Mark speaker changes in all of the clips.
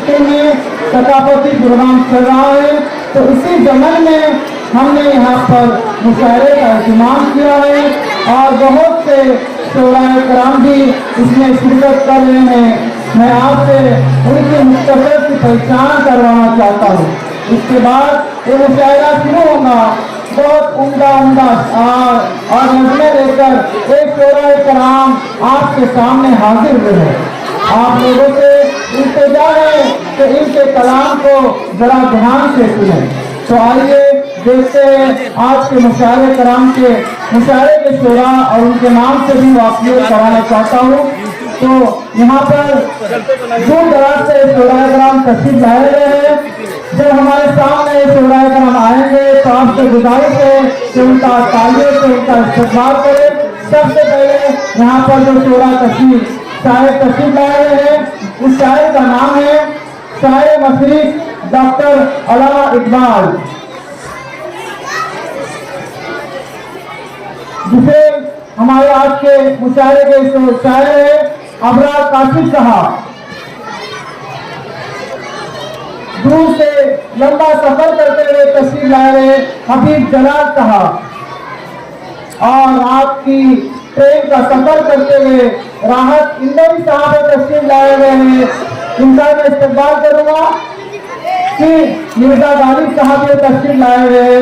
Speaker 1: तरीके में सकाफती प्रोग्राम चल रहा है। तो इसी जमन में हमने यहाँ पर मुशायरे का एहतमाम किया है और बहुत से शोराए कराम भी इसमें शिरकत कर रहे हैं। मैं आपसे उनकी मुख्तसर की पहचान करवाना चाहता हूँ। इसके बाद ये मुशायरा शुरू होगा। बहुत उम्दा और नज़में लेकर एक शोराए कराम आपके सामने हाजिर हुए हैं। आप लोगों से इंतजा है कि इनके कलाम को जरा ध्यान से सुनें। तो आइए देखते हैं आज के मुशायरे कराम के मुशायरे के शोरा और उनके नाम से भी वाक़ियत कराना चाहता हूँ। तो यहाँ पर दूर दराज से शोराए कराम तशरीफ लाए हुए हैं। जब हमारे सामने शोराए कराम आएंगे तो आपसे गुजारिश है कि उनका तालियों से उनका इस्तकबाल करें। सबसे पहले यहाँ पर जो शोरा शायर तशरीफ लाए हुए हैं, उस शायर का नाम है शायर मशरिक डॉक्टर अल्लामा इकबाल, जिसे हमारे आज के मुशायरे के शायर है अबरार काशिफ साहब। दूर से लंबा सफर करते हुए तशरीफ लाए रहे हबीब जलाल साहब, और आपकी ट्रेन का सफर करते हुए राहत इंदौरी साहब तशरीफ लाए हुए हैं। इनका मैं इस्तेमाल करूंगा कि मिर्जा गालिब साहब ये तशरीफ लाए हुए हैं,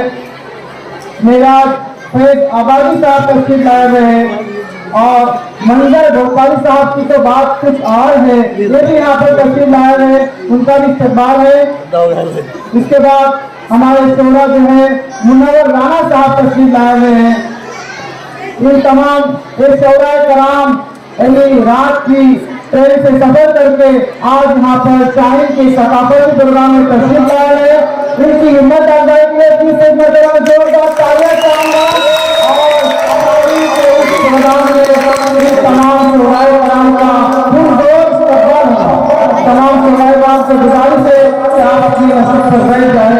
Speaker 1: मेराज फैज आबादी साहब तशरीफ लाए हुए हैं, और मंजर भोपाली साहब की तो बात कुछ और है, ये भी यहाँ पर तशरीफ लाए हुए हैं, उनका भी इस्तेमाल है। इसके बाद हमारे शोरा जो है मुनव्वर राणा साहब तशरीफ लाए हुए हैं। इन तमाम ये शोराए कराम रात की ट्रेन से सफर करके आज यहाँ पर शाही के सकाफती प्रोग्राम में तशरीफ लाए हैं। इनकी हिम्मत अफजाई के लिए तीसरे मतलब जोरदार तालियां चाहूंगा। और तमाम शोराए कराम का पुरजोर इस्तकबाल होगा। तमाम शोराए कराम से गुजारिश है कि आप अपनी नसीब पर बैठ जाए।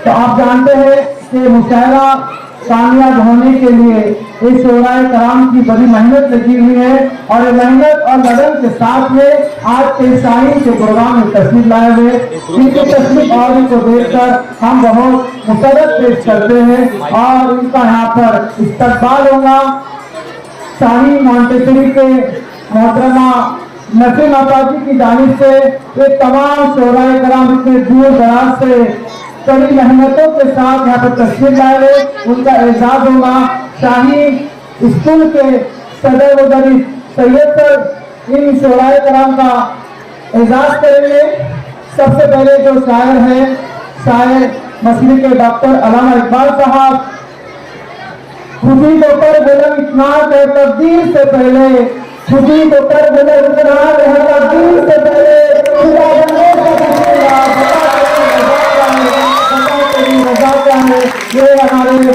Speaker 1: तो आप जानते हैं कि मुशायरा कामयाब होने के लिए इस शोराए कराम की बड़ी मेहनत लगी हुई है, और ये मेहनत और लगन के साथ में आज के शाही के प्रोग्राम में तशरीफ लाए हुए। इनकी तशरीफ और को देखकर हम बहुत मुसरत पेश करते हैं और इनका यहाँ पर इस्तकबाल होगा। शाही मॉन्टेसरी के मोहतरमा नसीम आबादी की जानिब से ये तमाम शोराए कराम इतने दूर दराज से कड़ी मेहनतों के साथ यहाँ पर तशरीफ लाए, उनका एजाज होगा। शाही स्कूल के सदर मुदर्रिस सैयद सर इन शोराए कराम का एजाज करेंगे। सबसे पहले जो शायर है शायर मशरिक के डॉक्टर अल्लामा इकबाल साहब। खुदी को कर बुलंद इतना है तब्दील से पहले, खुदी को कर बुलंद इतना है तब्दील से पहले, ये हमारे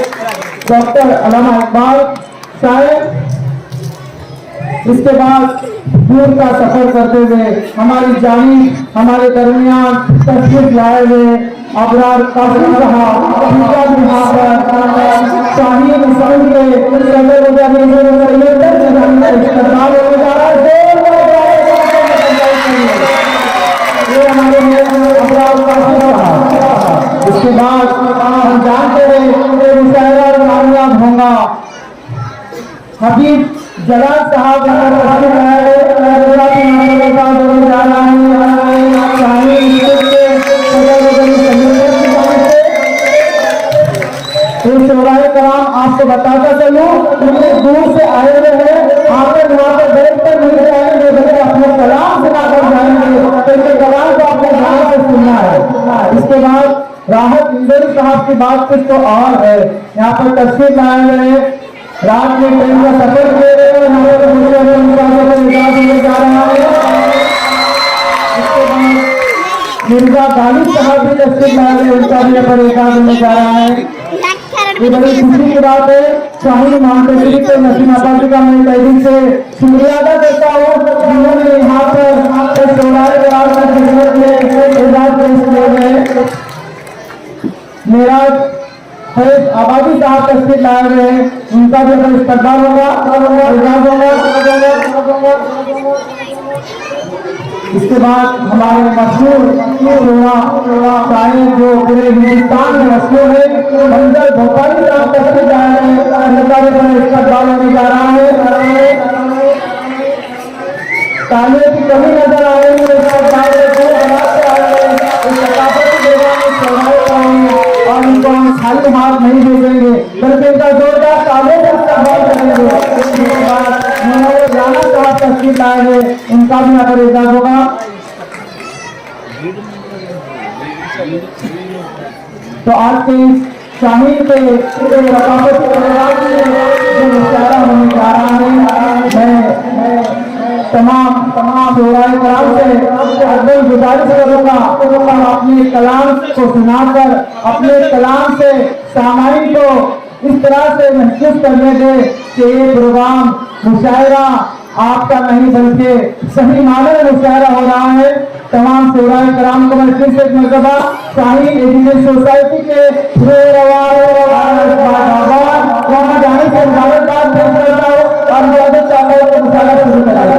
Speaker 1: डॉक्टर अल्लामा इकबाल शायर। इसके बाद दूर का सफर करते हुए हमारी जानी हमारे दरमियान तशरीफ लाए हुए अबरार काशिफ साहब शाही मिसाल के ये हमारे अबरार काशिफ साहब। इसके बाद हम जानते हैं मुशायरा कामयाब होगा। हबीब जलाल साहब शोराए कराम आपको बताता चलूं, इतने दूर से आए हुए हैं, आकर वहाँ पर बैठ कर नहीं जाएंगे बल्कि अपने कलाम सुनाकर जाएंगे, तो इनके कलाम को आपने ध्यान से सुनना है। इसके बाद राहत इंदौरी साहब की बात कुछ तो और है, यहाँ पर तशरीफ लाए हुए हैं, रात में ट्रेन का सफर दे रहे हैं, जा रहा है। इसके बाद मिर्जा गालिब साहब भी तशरीफ लाए हुए, उनका भी पर एकाद में जा रहा है। ये बड़ी खुशी की बात है। शाही मॉन्टेसरी के नसीम आबादी का मैं तहे दिल से शुक्रिया अदा करता हूँ, जिन्होंने यहाँ पर शोराए कराम की खिदमत में एजाज पेश किए हैं। मेराज फैज आबादी साहब तस्वीर लाए हुए हैं, उनका भी अगर इस्तेमाल होगा। इसके बाद हमारे मशहूर शायर जो पूरे हिंदुस्तान में मशहूर है, मंजर भोपाली साहब तस्वीर लाए हैं, इस्तेमाल होने जा रहा है। तालियों की कमी नजर आ रही है, और इनको हम खाली हाथ नहीं भेजेंगे, बल्कि इनका जोरदार तालियों से इस्तेमाल करेंगे। राणा साहब तस्वीर लाए हैं, इनका भी अगर इजाज़त होगा। तो आज के शाहीन के रकाबत जो मुशायरा होने जा रहा है, मैं तमाम शोराए कराम से अव्वल गुजारिश करूँगा अपने कलाम को सुनाकर अपने कलाम से सामाइन को इस तरह से महसूस करने दे कि ये प्रोग्राम मुशायरा आपका नहीं बल्कि सही माने में मुशायरा हो रहा है। तमाम शोराए कराम को मैं फिर से एक मरतबा शाहीन एजुकेशन सोसाइटी के वहाँ जाने से मुबारकबाद पेश करता हूँ और इजाजत चाहता हूँ कि मुशायरा शुरू कराया।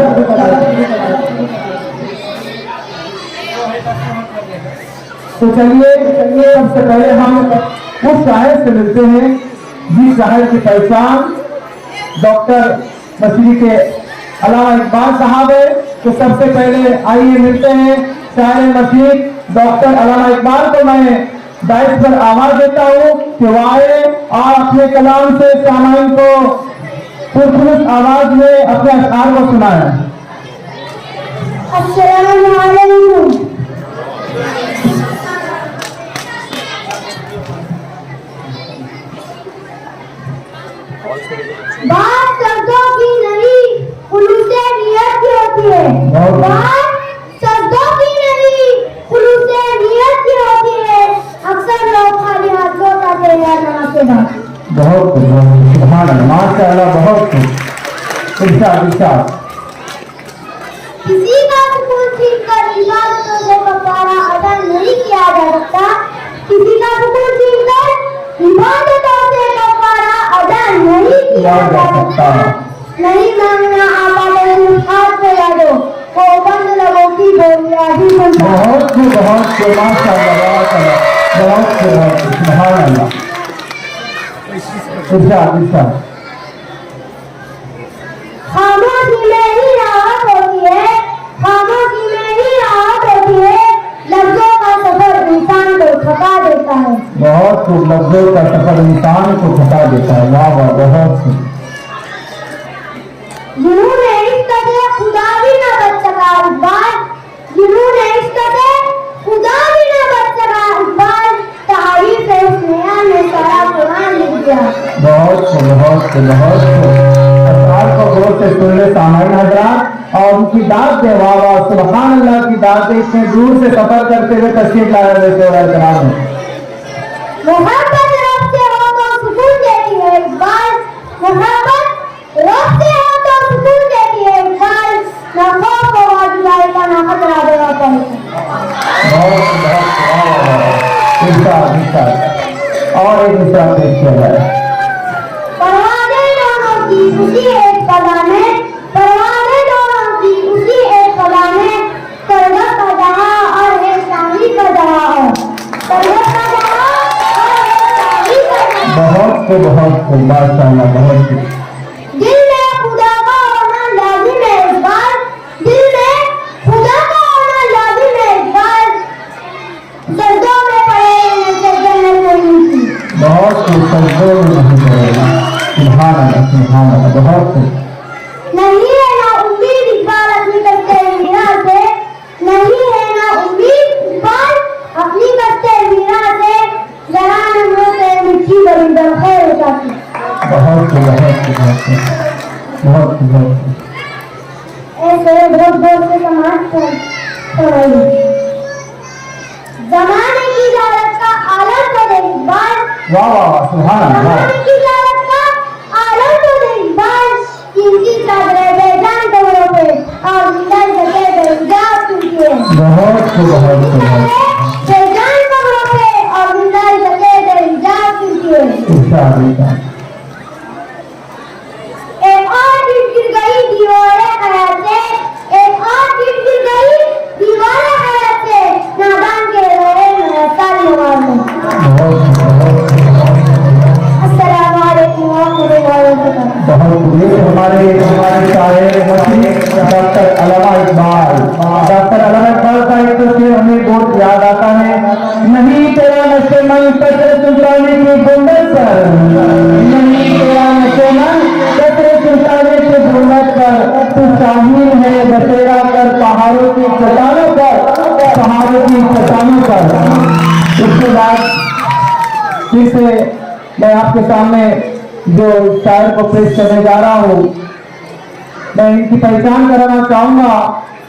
Speaker 1: तो चलिए सबसे पहले हम उस शायर से मिलते हैं जिस शायर की पहचान डॉक्टर मसीह के अलावा इकबाल साहब है। तो सबसे पहले आइए मिलते हैं शायर मसीह डॉक्टर अलावा इकबाल को। मैं दाइश पर आवाज देता हूँ कि वो आए और अपने कलाम से सामाइन को पुरखुश आवाज में अपने अशआर को सुनाए।
Speaker 2: अस्सलामु अलैकुम। बात शब्दों की नहीं खुलूसे नियत की होती है। बात शब्दों की नहीं खुलूसे नियत की होती है। अक्सर लोग खाली हाथों का तैयार नमाज के बाद।
Speaker 1: बहुत सुभान अल्लाह, माशाअल्लाह, बहुत इरशाद।
Speaker 2: किसी का सुकून छीनकर इबादतों से कफारा अदा नहीं किया जा सकता। किसी का सुकून छीनकर इबादतों से कफारा अदा नहीं किया जा सकता। नहीं मांगना आबाद हाथ से यादो को बंद लोगों की बोलियां भी सुनता।
Speaker 1: बहुत माशाअल्लाह, बहुत सुभान अल्लाह। इरशाद।
Speaker 2: खामोशी में ही राहत होती है। खामोशी में ही राहत होती है। लफ्जों का सफर इंसान को थका देता है।
Speaker 1: बहुत खूब, लफ्जों का सफर इंसान को थका देता है। वाह वाह, बहुत खूब।
Speaker 2: जिन्होंने इश्क से खुदा भी न बच सका इकबाल। जिन्होंने इश्क से खुदा भी न बच सका इकबाल। तारीफ है उस नया ने सारा कुरान लिख दिया।
Speaker 1: बहुत अशआर को गौर से सुन ले सामाइन हजरात और उनकी दाद दे। वाह वाह, सुभान अल्लाह की दाद दे। इतने दूर से सफर करते हुए तशरीफ लाए हुए शोराए
Speaker 2: मोहब्बत रब से हो तो सुकून देती है इकबाल। मोहब्बत रब से हो तो सुकून देती है इकबाल। ना खौफ होगा जुदाई का, ना खतरा देगा पड़ेगा।
Speaker 1: और एक मिसाल पेश किया जाए।
Speaker 2: परवाने दोनों की उसी एक फजा में, परवाने दोनों की उसी एक फजा में। सरहद का जहां और है शाही का जहां। सरहद का जहां और है शाही का जहां।
Speaker 1: बहुत माशाअल्लाह, बहुत खूब।
Speaker 2: दिल में खुदा का होना लाजिम है इकबाल। दिल में खुदा का होना लाजिम है इकबाल। सजदों में पड़े सजदे में कोई नहीं।
Speaker 1: बहुत सजदों में नहीं पड़ेगा। सुभान अल्लाह, बहुत खूब।
Speaker 2: नहीं है ना उम्मीद इकबाल अपनी कस्ते मीरा से। नहीं है ना उम्मीद इकबाल अपनी कस्ते मीरा से। जरा नमरों से मिट्टी बड़ी दरखेर हो जाती।
Speaker 1: बहुत
Speaker 2: ऐसे बहुत से समाज पर जमाने की जालत का आलम तो दे इकबाल।
Speaker 1: वाह वाह, सुभान अल्लाह।
Speaker 2: जमाने की जालत का आलम तो दे इकबाल। कीमती चादरें बेजान कमरों पे और मिलाई जगह बेजान चुकी है।
Speaker 1: बहुत
Speaker 2: बेजान कमरों पे और मिलाई जगह बेजान चुकी है।
Speaker 1: इरशाद इरशाद।
Speaker 2: एक और गिर गई दीवारें हयात से, एक और गिर गई दीवारें हयात से, नादान के रहे सारी आवाज़। अस्सलाम वालेकुम रहमतुल्लाहि व बरकातहू।
Speaker 1: बहुत खूब। हमारे शायर डॉक्टर अल्लामा इकबाल का एक तस्वीर हमें बहुत याद आता है। नहीं तेरा नशेमन कचरे चुराने की गुंडत पर, नहीं तेरा नशेमन कचरे चुराने की गुंडत पर, तू शाहीन है बसेरा कर पहाड़ों की चट्टानों पर, पहाड़ों की चट्टानों पर। उसके बाद फिर से मैं आपके सामने जो शायर को पेश करने जा रहा हूँ, मैं इनकी पहचान कराना चाहूंगा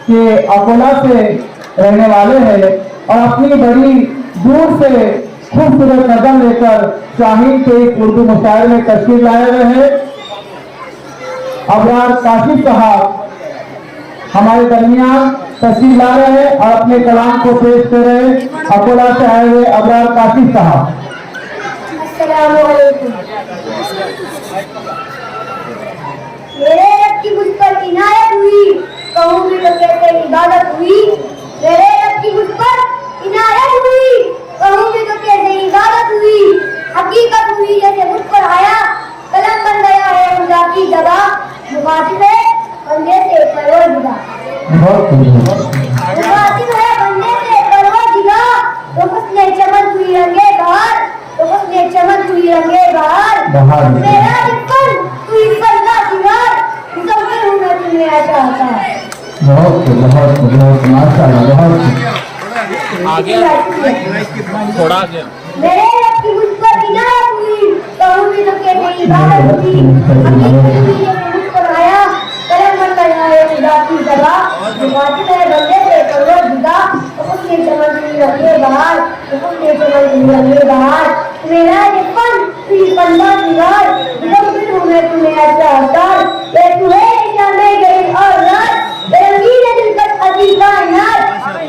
Speaker 1: कि अकोला से रहने वाले हैं और अपनी बड़ी दूर से खूबसूरत नज़म लेकर शाहीन के एक उर्दू मुशायरे में तशरीफ लाए हुए हैं। अबरार काशिफ साहब हमारे दरमियान तशरीफ ला रहे हैं और अपने कलाम को पेश कर रहे हैं। अकोला से आए हुए अबरार काशिफ साहब।
Speaker 2: अस्सलाम वालेकुम। मेरे रब की मुझ पर इनायत हुई, कहूँगी तो कैसे इबादत हुई। मेरे रब की मुझ पर इनायत हुई, कहूँगी तो कैसे इबादत हुई। हकीकत हुई जैसे मुझ पर आया, कलम बन गया है खुदा की जगह। मुखातिब है बंदे से परवरदिगार, मुखातिब है बंदे से परवरदिगार। तो उसने चमक हुई रंगे बहार, तो उसने चमक हुई रंगे बहार। मेरा रिफल तू इफल का दीवार, मुसव्विर हूँ मैं तुम्हें ऐसा आता।
Speaker 1: बहुत माशाल्लाह। बहुत
Speaker 3: आगे थोड़ा आगे।
Speaker 2: मेरे रब की मुझ पर इनायत हुई, कहूँगी तो कैसे इबादत हुई। हकीकत हुई जैसे मुझ पर आया, कलम बन गया है खुदा की जगह। मुखातिब है बंदे से परवरदिगार, तो उसने चमक हुई रंगे बहार, तो उसने चमक हुई रंगे बहार। मेरा रिफल तू इफल का दीवार, मुसव्विर हूँ मैं तुम्हें ऐसा अवतार। ये तू है निशाने गई और रात, रंगीन दिलकश अजीब कायनात।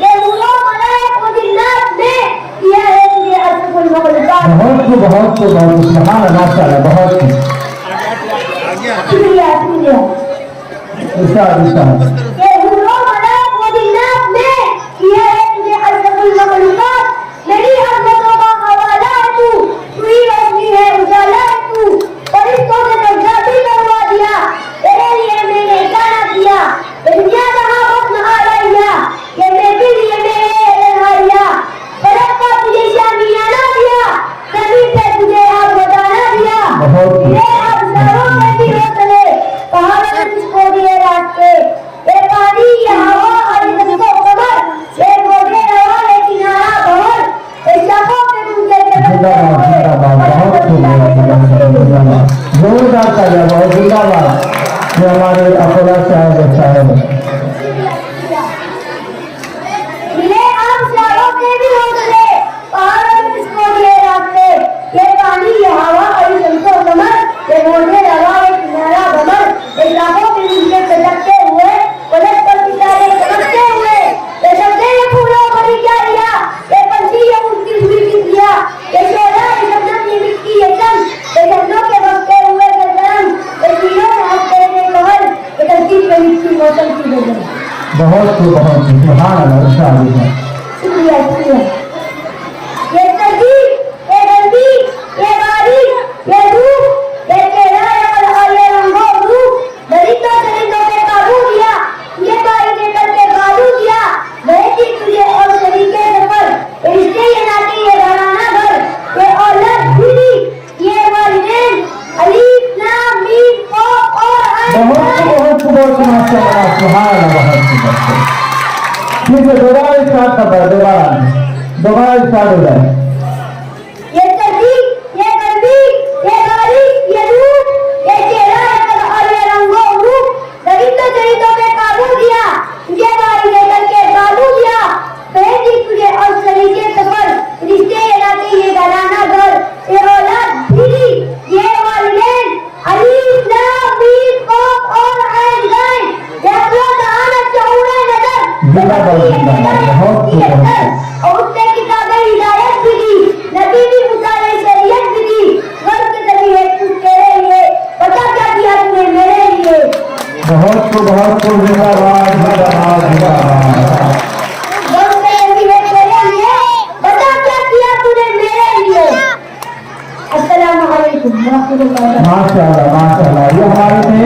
Speaker 2: ये नूरो मलाइक व जिन्नात ने किया है तुझे अशरफुल मखलूकात।
Speaker 1: बहुत सुभान अल्लाह माशाल्लाह। बहुत
Speaker 2: शुक्रिया शुक्रिया।
Speaker 1: इरशाद इरशाद।
Speaker 2: ये नूरो मलाइक व जिन्नात ने किया है तुझे अशरफुल मखलूकात। मेरी अज़मतों का हवाला है तू, तू ही रोशनी है उजाला है तू। फरिश्तों से दर्जा भी करवा दिया, तेरे लिए मैंने गाना किया। दुनिया जहाँ बस नहारिया, ये महफिल ये मेरे तन्हाइया। फलक का तुझे शामियाना दिया, ज़मीन पे तुझे आग बताना दिया। तेरे अब्सारों में भी रोशनी, पहाड़ों में तुझको दिए रास्ते। ये पानी ये हवा और ये तुझको कमर, ये मोटे रवा ये किनारा भंवर। ये शाखों पे तुझे
Speaker 1: जिंदाबाद जोरदार तालियां। बहुत जिंदाबाद। ये हमारे अकोला से आए हुए शायर हैं।
Speaker 2: मिले आम शारों के भी हौसले, पहाड़ों में तुझको दिए रास्ते। ये पानी ये हवा और ये तुमको कमर, ये मोटे रवा ये किनारा भंवर। ये शाखों पे तुझे चटकते हुए, पलक पर सितारे चमकते हुए। ये शब्दे ये फूलों भरी जालियां, ये पंछी ये मुस्किल हुई तितलियां। ये शोला ये शबनम ये मिट्टी ये चम, ये शब्दों के बसते हुए कलकलम। ये तीनों में हंसते हुए कहर, ये तरकीब पे मिट्टी मौसम की बदल।
Speaker 1: बहुत सुभान अल्लाह। इरशाद इरशाद।
Speaker 2: शुक्रिया शुक्रिया। ये तरकीब ये गंदी ये बारिश ये धूप ये चेहरा ये पल और ये रंगों रूप। दरिंदों पे काबू दिया, ये बारी ने करके बालू दिया। भेजी तुझे और तरीके सफर, ये रिश्ते ये नाते ये घराना घर। ये औलाद बीवी ये वालिदैन, अलीफ लाम मीम कॉफ और आइन।
Speaker 1: बहुत माशाल्लाह। सुभान अल्लाह। बहुत फिर से दोबारा स्टार्ट करता है। दोबारा स्टार्ट हो जाए।
Speaker 2: ये तरकीब ये गंदी ये बारिश ये धूप ये चेहरा ये पल और ये रंगों रूप। दरिंदों पे काबू दिया, तुझे बारी ने करके बालू दिया। भेजी तुझे और तरीके सफर, रिश्ते ये नाते ये घराना घर। ये औलाद बीवी ये वालिदैन, अलीफ लाम मीम कॉफ और आइन गाइन। ये अफरोज आनत शऊर नजर,
Speaker 1: जिंदाबाद, जिंदाबाद। बहुत
Speaker 2: और उससे किताबें हिदायत भी
Speaker 1: बहुत खूब, जिंदाबाद जिंदाबाद जिंदाबाद।
Speaker 2: गम में भी है तेरे लिए, बता क्या किया तूने मेरे लिए। अस्सलाम वालेकुम रहमतुल्लाह।
Speaker 1: माशाल्लाह माशाल्लाह। ये हमारे थे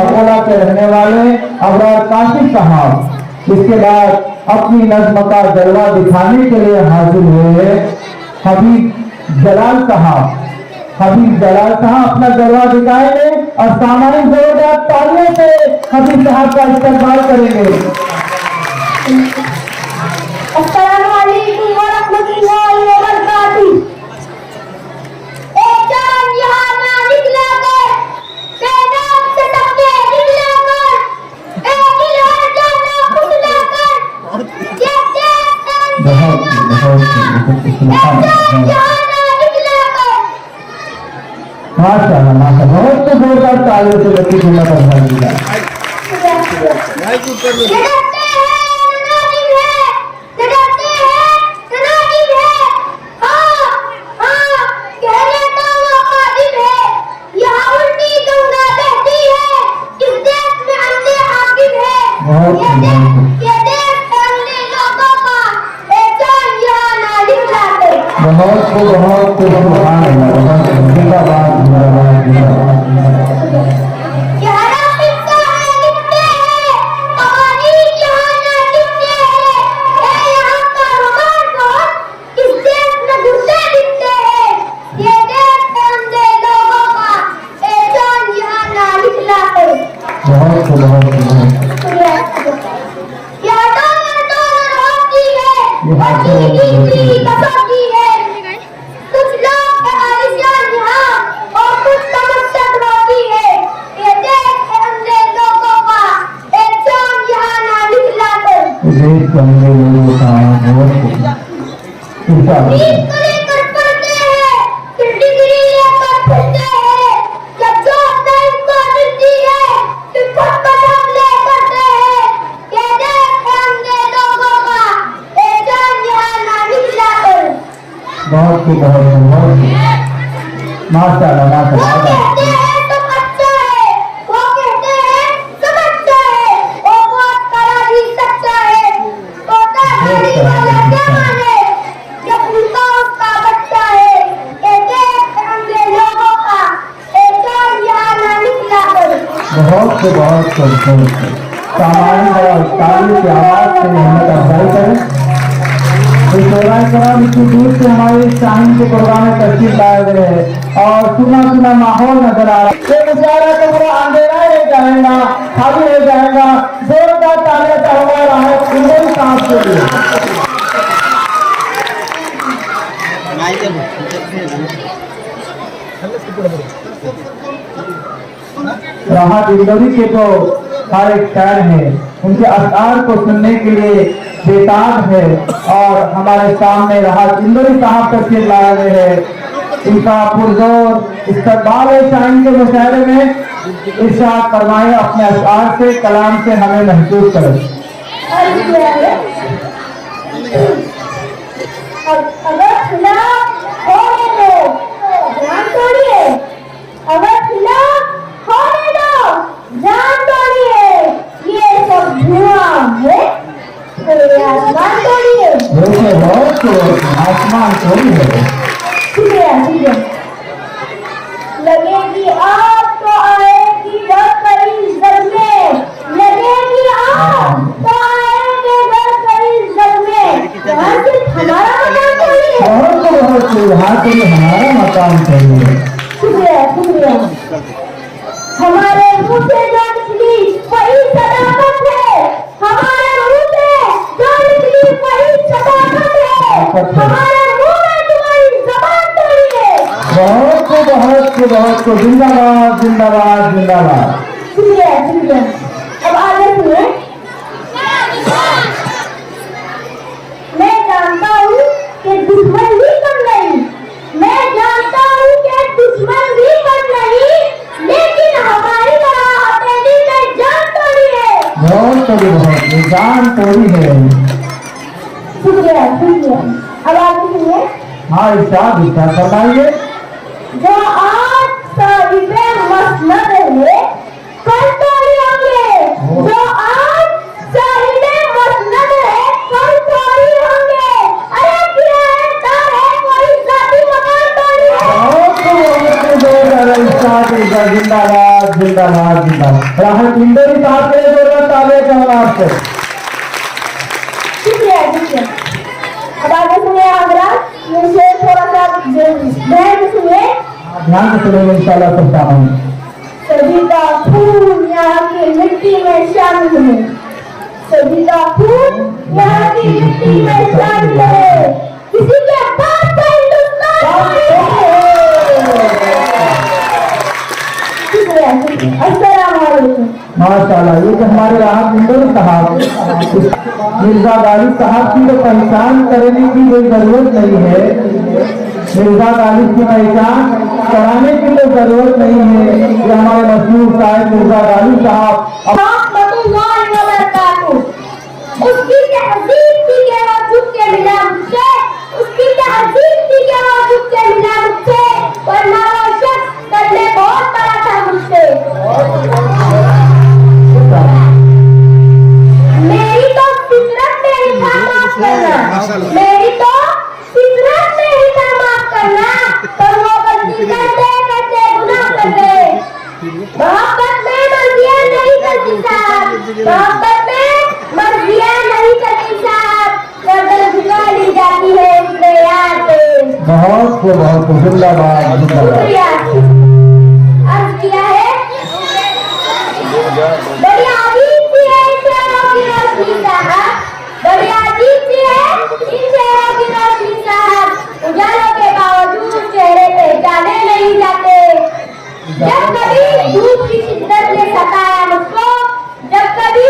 Speaker 1: अकोला के रहने वाले अबरार काशिफ साहब। इसके बाद अपनी नज्म का जलवा दिखाने के लिए हाजिर हुए हबीब जलाल साहब। हबीब जलाल साहब अपना जलवा दिखाएंगे और सामान्य जोरदार तालियों से हबीब साहब का इस्तेमाल करेंगे।
Speaker 2: अस्सलाम वालेकुम व रहमतुल्लाहि व बरकातुहू। एक चांद यहाँ ना निकला कर, मैदान से सबके निकला कर, एक ही हर जाना खुदला कर, ये देश
Speaker 1: बहुत माशाल्लाह माशाल्लाह। बहुत तो जोरदार तालियों से बच्ची को बधाई दी जाए। बहुत सुभान अल्लाह। जिंदाबाद जिंदाबाद जिंदाबाद। माशाल्लाह माशाल्लाह। बहुत सामान्य ताली की आवाज से मेहनत अफजाई करें। इतनी दूर से हमारे शाहीन के प्रोग्राम में तस्वीर लाए गए हैं और सुना सुना माहौल नजर आ रहा है। ये मुशायरा तो पूरा अंधेरा ले जाएगा, खाली हो जाएगा। जोरदार तालियां चाहूंगा राहत इंदौरी साहब के लिए। राहत इंदौरी के तो हर एक शायर है, उनके अशआर को सुनने के लिए बेताब है और हमारे सामने राहत इंदौरी साहब तस्वीर लाए हुए हैं। इनका पुरजोर इस्तकबाल है शाहीन के मुशायरे में। इरशाद फरमाए अपने अशआर से, कलाम से हमें महसूस करें।
Speaker 2: अगर खुला होने दो, जान तोड़िए। अगर खुला होने दो, जान तोड़िए। ये सब धुआं है, आसमान तोड़िए।
Speaker 1: आसमान थोड़ी है।
Speaker 2: शुक्रिया। लगेगी आग तो आएगी घर पर इज्जत में, लगेगी आग तो आएंगे घर पर इज्जत में। यहाँ सिर्फ हमारा मकान चाहिए।
Speaker 1: यहाँ के लिए हमारा मकान चाहिए।
Speaker 2: शुक्रिया। हमारे मुँह से जो निकली वही सदाकत है। हमारे मुँह से जो निकली वही सदाकत है। हमारे मुँह में तुम्हारी ज़बान तोड़ी है।
Speaker 1: बहुत जिंदाबाद जिंदाबाद जिंदाबाद।
Speaker 2: शुक्रिया। अब आगे सुनिए। मैं जानता हूँ कि दुश्मन भी कम नहीं, मैं जानता हूँ कि दुश्मन भी कम नहीं, लेकिन हमारी तरह हथेली में जान तोड़ी है।
Speaker 1: बहुत जान तोड़ी है।
Speaker 2: शुक्रिया। अब आगे सुनिए।
Speaker 1: हाँ इरशाद फरमाइए।
Speaker 2: जो आज साहिबे मसनद है, कल तोड़ी होंगे। जो
Speaker 1: जिंदाबाद जिंदाबाद जिंदाबाद। राहुल इंदौरी साहब के लिए जोरदार तालियां चाहूंगा आपसे।
Speaker 2: शुक्रिया। अब आगे सुनिए हजरात, ये शेर थोड़ा सा ध्यान से सुनिए।
Speaker 1: ध्यान से सुनेंगे इंशाल्लाह सब सामने।
Speaker 2: सभी का खून यहाँ की मिट्टी में शामिल है, सभी का खून यहाँ की मिट्टी में शामिल है, किसी के पास का हिंदुस्तान नहीं है। अस्सलाम वालेकुम।
Speaker 1: माशाल्लाह, ये जो हमारे राहत इंदौरी साहब मिर्जा गालिब साहब की तो पहचान करने की कोई जरूरत नहीं है, मिर्जा गालिब की पहचान कराने की तो जरूरत नहीं है। ये हमारे मशहूर साहब मिर्जा गालिब साहब
Speaker 2: उसकी तहजीब थी कि वो झुक के मिला मुझसे, उसकी तहजीब थी कि वो झुक के मिला मुझसे, वरना वो शख्स करने बहुत बड़ा था मुझसे। मेरी तो फितरत में ही था माफ करना, मेरी तो फितरत में ही था माफ करना, पर वो गलती करते करते गुनाह कर गए। मोहब्बत में मर्जियां नहीं करती साहब, मोहब्बत में मर्जियां नहीं करती साहब, गर्दन झुका ली जाती है उसके यार पे।
Speaker 1: बहुत जिंदाबाद जिंदाबाद।
Speaker 2: शुक्रिया। अर्ज किया है, बड़ी अजीब सी है इन शहरों की रोशनी साहब, बड़ी अजीब सी है इन शहरों की रोशनी साहब, उजालों के बावजूद चेहरे पहचाने नहीं जाते। जब कभी धूप की शिद्दत ने सताया मुझको, जब कभी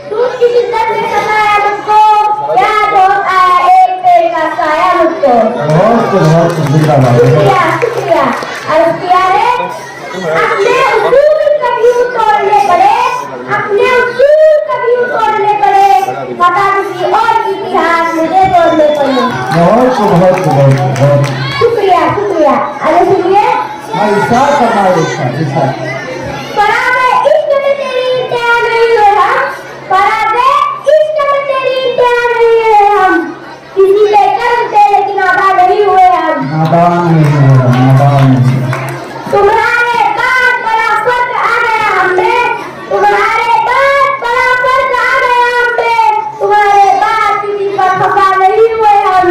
Speaker 2: धूप की शिद्दत ने सताया मुझको, याद आया एक पेड़ का साया मुझको।
Speaker 1: बहुत जिंदाबाद।
Speaker 2: शुक्रिया। अर्ज किया है, अपने उसूल कभी तोड़ने पड़े, अपने उसूल कभी तोड़ने पड़े, पता किसी और की इतिहास मुझे तोड़ने पड़े।
Speaker 1: बहुत
Speaker 2: शुक्रिया। अरे सुनिए, परागे इश्क में तेरी इंतहा नहीं है हम, परागे इश्क में तेरी इंतहा नहीं है हम, किसी के कर्म थे लेकिन आधा नहीं हुए हम। तुम्हारे बाद बड़ा फर्क आ गया हममें, तुम्हारे बाद बड़ा फर्क आ गया हममें, तुम्हारे बाद किसी पर खफा नहीं हुए हम।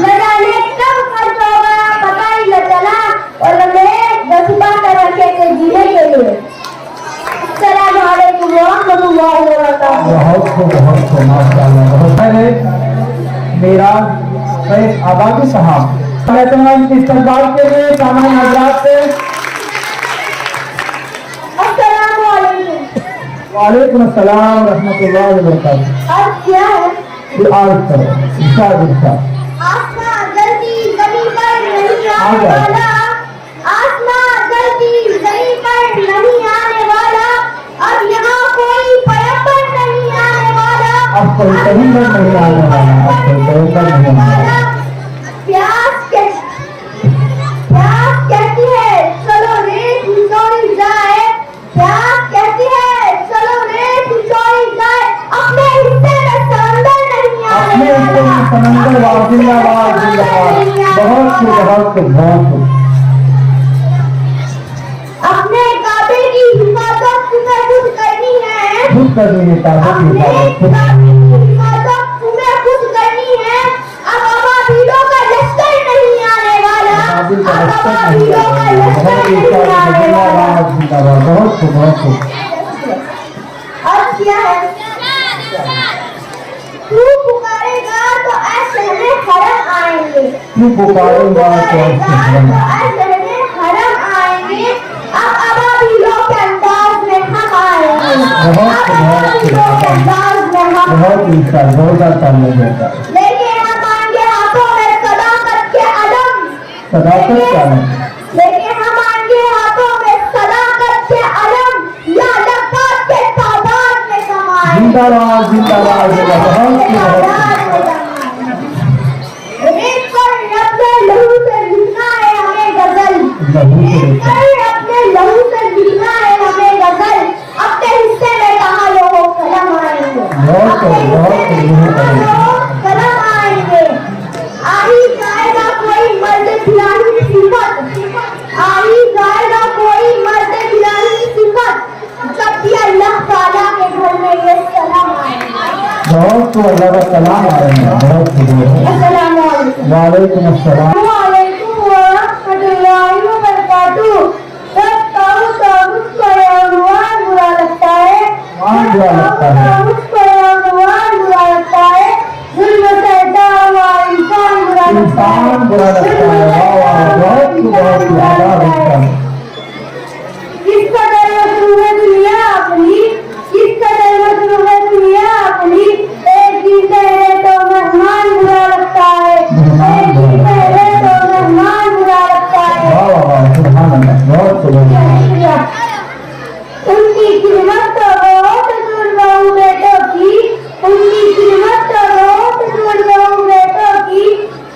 Speaker 2: न जाने कब फर्क होगा पता ही न चला, और हमें दसुबा कर रखे थे जीने के लिए। अस्सलाम वालेकुम रहमतुल्लाहि व बरकातहू।
Speaker 1: बहुत माशाल्लाह। है मेरा आबादी साहब इस्तेमाल के लिए सामान्य हजरात से
Speaker 2: अस्सलाम वालेकुम।
Speaker 1: वालेकुम अस्सलाम रहमतुल्लाहि व बरकातहू।
Speaker 2: अर्ज क्या है?
Speaker 1: ये अर्ज करो इरशाद।
Speaker 2: आसमां जल्दी जमीन पर नहीं आने वाला, आसमां जल्दी जमीन पर नहीं आने वाला, अब यहाँ कोई पैगंबर नहीं आने वाला,
Speaker 1: अब कोई पैगंबर नहीं आने वाला, अब कोई पैगंबर नहीं आने वाला।
Speaker 2: प्यास कहती है चलो रेत निचोड़ी जाए, प्यास कहती है चलो रेत निचोड़ी जाए, अपने हिस्से में समंदर नहीं आने
Speaker 1: अपने हिस्से में समंदर वाला। जिंदाबाद बहुत
Speaker 2: अपने काबे की हिफाजत तुम्हें खुद करनी है,
Speaker 1: खुद करनी है,
Speaker 2: अपने काबे की हिफाजत तुम्हें खुद करनी है। अब अबाबीलों का लश्कर नहीं आने वाला, अब अबाबीलों का लश्कर नहीं आने वाला।
Speaker 1: बहुत
Speaker 2: अर्ज किया है, तू पुकारेगा तो ऐसे में हरम आएंगे,
Speaker 1: तू पुकारेगा तो
Speaker 2: ऐसे में हरम आएंगे, अब अबाबीलों के अंदाज में हम आएंगे, अबाबीलों के अंदाज में हम। लेके हम आएंगे हाथों में सदाकत के अलम, लेके हम आएंगे हाथों में सदाकत के अलम, या लफ्ज़ के तादाद में समाएंगे।
Speaker 1: जिंदाबाद।
Speaker 2: रेत पर अपने लहू से लिखना है हमें गजल, रेत पर अपने लहू से लिखना है हमें गजल, अपने हिस्से में कहाँ लोगों कलम आएंगे, अपने हिस्से में कहाँ लोग कलम आएंगे। आ ही जाएगा कोई मर्द खिलाड़ी सिफत, आ ही जाएगा कोई
Speaker 1: आपको अल्लाह का सलाम आ रहे हैं। बहुत शुक्रिया।
Speaker 2: अस्सलाम वालेकुम।
Speaker 1: वालेकुम अस्सलाम।
Speaker 2: वालेकुम व रहमतुल्लाहि व बरकातुहू। सबका मुझको यौन बुरा लगता है।
Speaker 1: बुरा लगता है।
Speaker 2: मुझको यौन बुरा लगता है। जुल्म करता हुआ इंसान बुरा लगता है।
Speaker 1: इंसान बुरा लगता है। वाह वाह, बहुत ज्यादा लगता है।
Speaker 2: किस कदर मशरूब है दुनिया अपनी, किस कदर मशरूब है दुनिया अपनी। एक दिन पहले तो मेहमान बुरा लगता है, एक दिन पहले तो मेहमान बुरा लगता है।
Speaker 1: वाह वाह वाह, सुभान अल्लाह, बहुत शुक्रिया।
Speaker 2: उनकी खिदमत तो बहुत दूर बहु बेटों की, उनकी खिदमत तो बहुत दूर बहु बेटों की।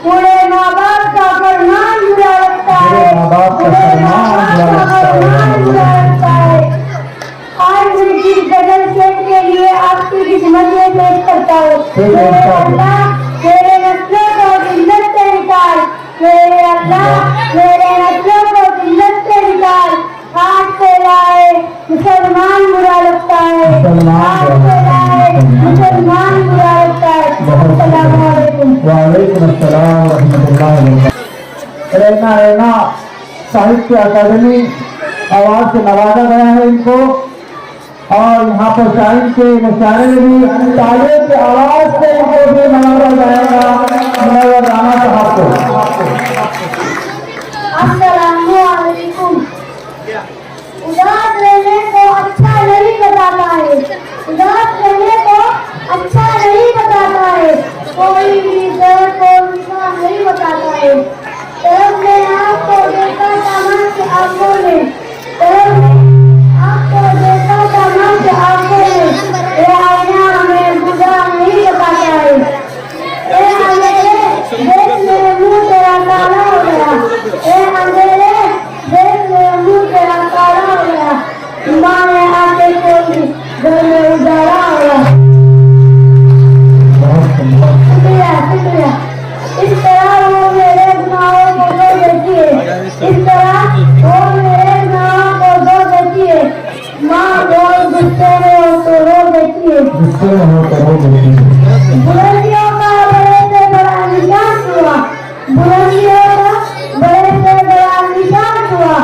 Speaker 2: बूढ़े माँ बाप का फरमान बुरा लगता है,
Speaker 1: बूढ़े माँ बाप का
Speaker 2: बूढ़े
Speaker 1: फरमान
Speaker 2: माँ बाप
Speaker 1: बुरा
Speaker 2: का
Speaker 1: लगता है।
Speaker 2: फरमान बुरा लगता है। आज मैं जिस गजल शेर के लिए आपकी खिदमत में पेश करता हूँ। मेरे अल्लाह मेरे नस्लों को जिल्लत से निकाल, मेरे अल्लाह मेरे नस्लों को जिल्लत से निकाल। हाथ फैलाए मुसलमान बुरा लगता है, हाथ फैलाए मुसलमान बुरा लगता है। अस्सलाम वालेकुम।
Speaker 1: वालेकुम अस्सलाम व रहमतुल्लाहि व बरकातुहू। रहना रहना साहित्य अकादमी अवार्ड से नवाजा गया है इनको, और यहाँ पर शायर के मुशायरे में भी तालियों की आवाज से इनको भी नवाजा जाएगा। मुनव्वर राना साहब को।
Speaker 2: अस्सलाम वालेकुम। उदास रहने को अच्छा नहीं बताता है, उदास रहने को अच्छा नहीं बताता है। कोई भी दर्द को मीठा नहीं बताता है। तब मैं आपको देखा था मन के आंखों में, तब मैं आपको देखा था मन के आंखों में। ये आईना हमें बुरा नहीं बताता है। ए अंधेरे देख मेरे मुंह तेरा काला हो गया, ए अंधेरे देख मेरे मुंह तेरा काला हो गया। माँ ने आके कोई घर में उजाला हो गया। शुक्रिया शुक्रिया। इस तरह वो मेरे गुनाहों को धो देती है, इस तरह वो मेरे गुनाहों को धो देती है। माँ बहुत गुस्से में हो तो रो देती है।
Speaker 1: गुस्से में हो तो रो देती है।
Speaker 2: बुलंदियों का बड़े से बड़ा निशान हुआ, बुलंदियों का बड़े से बड़ा निशान हुआ।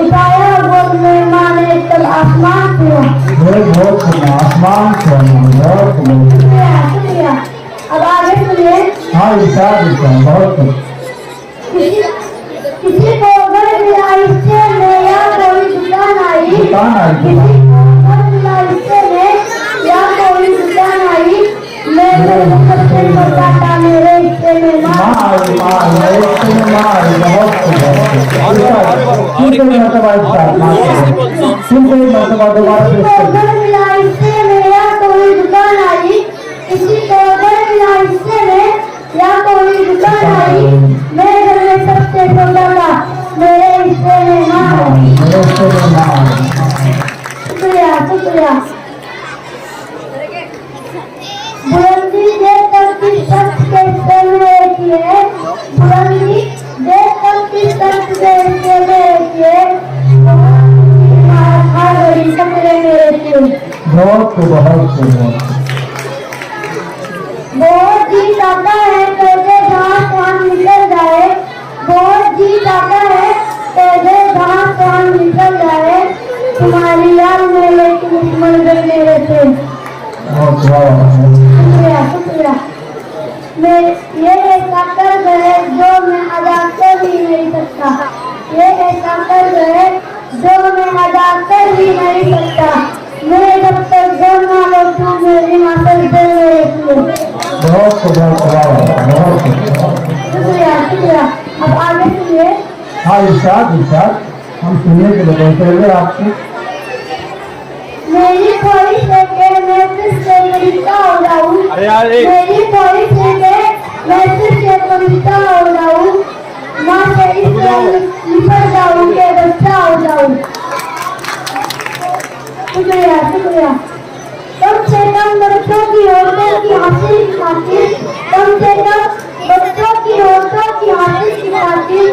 Speaker 2: उठाया गोद में माँ ने तब आसमान हुआ।
Speaker 1: बहुत आसमान से बहुत
Speaker 2: शुक्रिया शुक्रिया। अब आगे सुनिए।
Speaker 1: हाँ इरशाद इरशाद बहुत
Speaker 2: किसी को घर मिला हिस्से में या कोई दुकान आई,
Speaker 1: दुकान आई।
Speaker 2: किसी को घर मिला हिस्से में या कोई दुकान आई। मेरे सबसे बताता मेरे हिस्से में माँ
Speaker 1: बहुत मरतबा दोबारा
Speaker 2: किसी को घर मिला हिस्से में या कोई दुकान आई, किसी को घर मिला हिस्से में या कोई दुकान आई। मेरे घर में सबसे छोटा था, मेरे हिस्से में माँ। शुक्रिया शुक्रिया। बुलंदी देखकर किस शख्स के सिर में रहती है, बुलंदी देखकर किस शख्स के सिर में रहती है। हर बड़ी सकरे में रहती है।
Speaker 1: बहुत
Speaker 2: जी चाहता है कैसे जहाँ कहाँ निकल जाए, बहुत जी चाहता है कैसे जहाँ कहाँ निकल जाए। तुम्हारी याद में लेकिन इस मंदिर में रहते। शुक्रिया शुक्रिया। मैं ये ऐसा कर्ज है जो मैं अदा कर ही नहीं सकता, ये ऐसा कर्ज है जो मैं अदा कर ही नहीं सकता। मैं जब तक घर ना लौटूं मेरी माता दिल में रहती है। शुक्रिया शुक्रिया। अब आगे सुनिए।
Speaker 1: हाँ इरशाद इरशाद, हम सुनने के लिए बैठे हुए आपसे।
Speaker 2: मेरी ख्वाहिश है कि मैं फिर से कविता हो जाऊं, मेरी ख्वाहिश है कि मैं फिर से कविता हो जाऊं। माँ से इस तरह निपट जाऊं कि बच्चा हो जाऊं। शुक्रिया शुक्रिया। कम से कम बच्चों की औरतों की हासिल की खातिर, कम से कम बच्चों की औरतों की हासिल की खातिर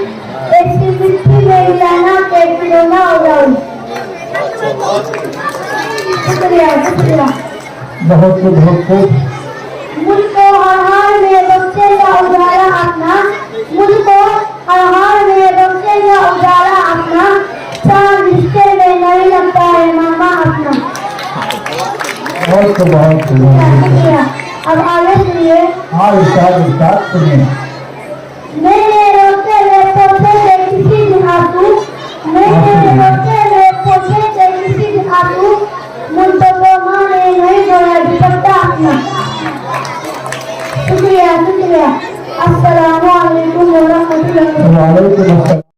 Speaker 2: ऐसी मिट्टी में मिलाना के खिलौना हो जाऊं। शुक्रिया शुक्रिया।
Speaker 1: बहुत खूब।
Speaker 2: हर हाल में बख्शेगा उजाला अपना, मुझको हर हाल में बख्शेगा उजाला अपना, चांद रिश्ते में नहीं लगता है मामा अपना।
Speaker 1: बहुत शुक्रिया।
Speaker 2: अब आगे सुनिए।
Speaker 1: हाँ इरशाद सुनिए।